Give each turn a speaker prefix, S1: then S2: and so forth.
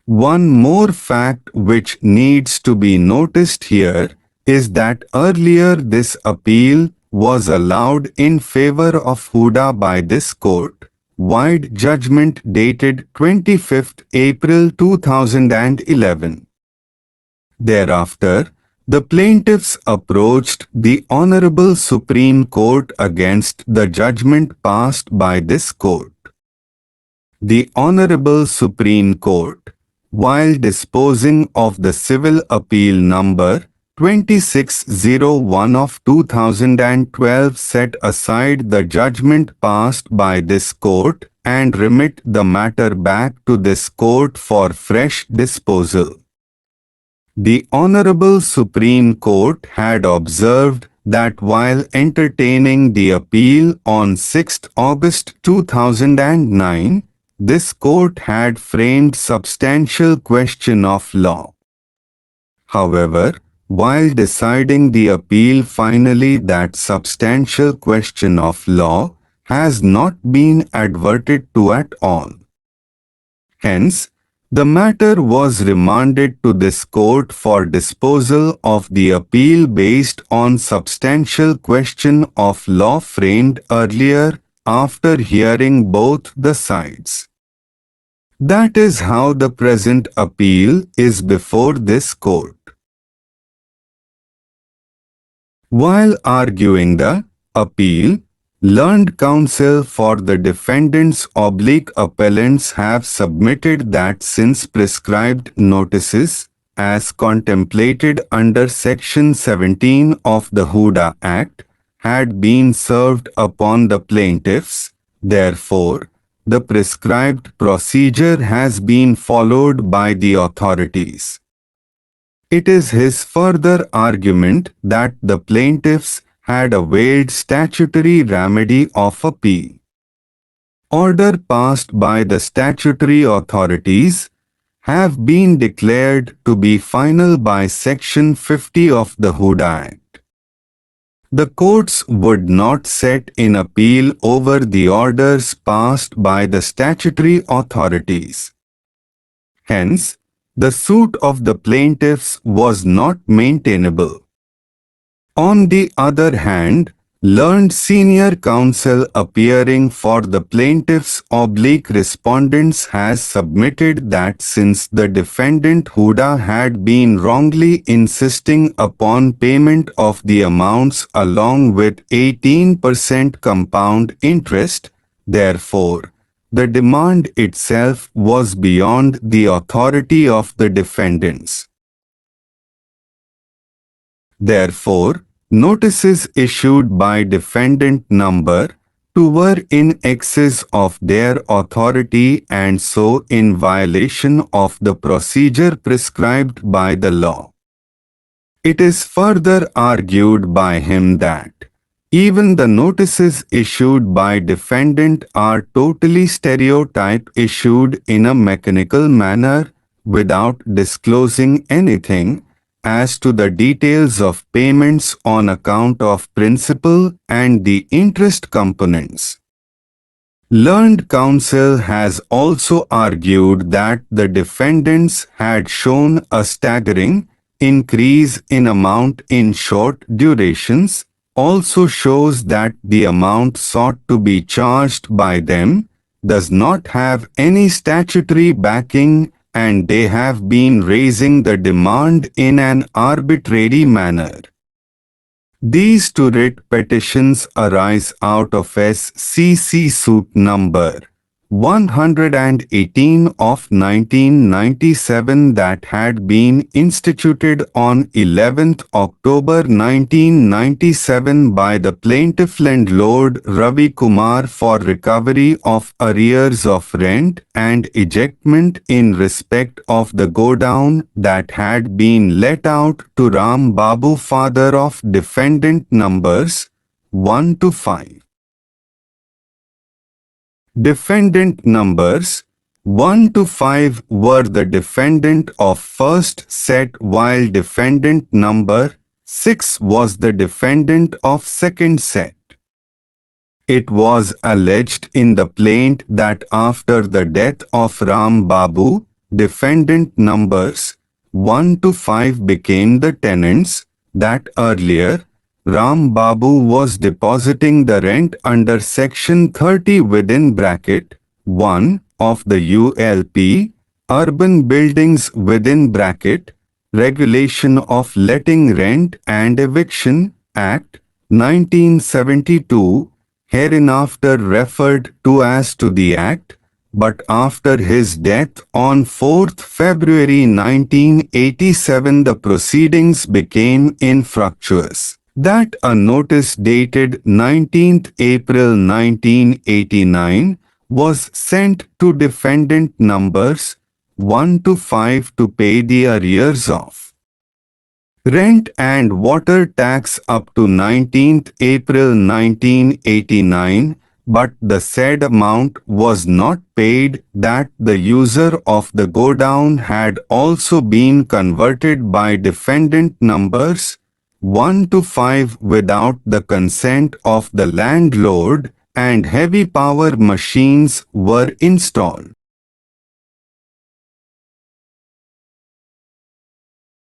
S1: One more fact which needs to be noticed here is that earlier this appeal was allowed in favor of Huda by this court. Wide judgment dated 25th April 2011. Thereafter, the plaintiffs approached the Honorable Supreme Court against the judgment passed by this court. The Honorable Supreme Court, while disposing of the civil appeal number 2601 of 2012, set aside the judgment passed by this court and remit the matter back to this court for fresh disposal. The Honorable Supreme Court had observed that while entertaining the appeal on 6 August 2009, this court had framed substantial question of law. However, while deciding the appeal finally, that substantial question of law has not been adverted to at all. Hence, the matter was remanded to this court for disposal of the appeal based on substantial question of law framed earlier after hearing both the sides. That is how the present appeal is before this court. While arguing the appeal, learned counsel for the defendants/appellants have submitted that since prescribed notices, as contemplated under Section 17 of the Huda Act, had been served upon the plaintiffs, therefore, the prescribed procedure has been followed by the authorities. It is his further argument that the plaintiffs had availed statutory remedy of appeal. Order passed by the statutory authorities have been declared to be final by Section 50 of the Huda Act. The courts would not set in appeal over the orders passed by the statutory authorities. Hence, the suit of the plaintiffs was not maintainable. On the other hand, learned senior counsel appearing for the plaintiffs/respondents has submitted that since the defendant Huda had been wrongly insisting upon payment of the amounts along with 18% compound interest, therefore, the demand itself was beyond the authority of the defendants. Therefore, notices issued by defendant number 2 were in excess of their authority and so in violation of the procedure prescribed by the law. It is further argued by him that even the notices issued by defendant are totally stereotype, issued in a mechanical manner without disclosing anything as to the details of payments on account of principal and the interest components. Learned counsel has also argued that the defendants had shown a staggering increase in amount in short durations, also shows that the amount sought to be charged by them does not have any statutory backing and they have been raising the demand in an arbitrary manner. These two writ petitions arise out of SCC suit number 118 of 1997 that had been instituted on 11th October 1997 by the plaintiff landlord Ravi Kumar for recovery of arrears of rent and ejectment in respect of the godown that had been let out to Ram Babu, father of defendant numbers 1 to 5. Defendant numbers 1 to 5 were the defendant of first set while defendant number 6 was the defendant of second set. It was alleged in the plaint that after the death of Ram Babu, defendant numbers 1 to 5 became the tenants that earlier Ram Babu was depositing the rent under Section 30 within bracket 1 of the ULP, Urban Buildings within bracket, Regulation of Letting Rent and Eviction Act 1972, hereinafter referred to as to the Act, but after his death on 4th February 1987 the proceedings became infructuous. That a notice dated 19th April 1989 was sent to defendant numbers 1 to 5 to pay the arrears of rent and water tax up to 19th April 1989, but the said amount was not paid, that the user of the godown had also been converted by defendant numbers 1 to 5 without the consent of the landlord, and heavy power machines were installed.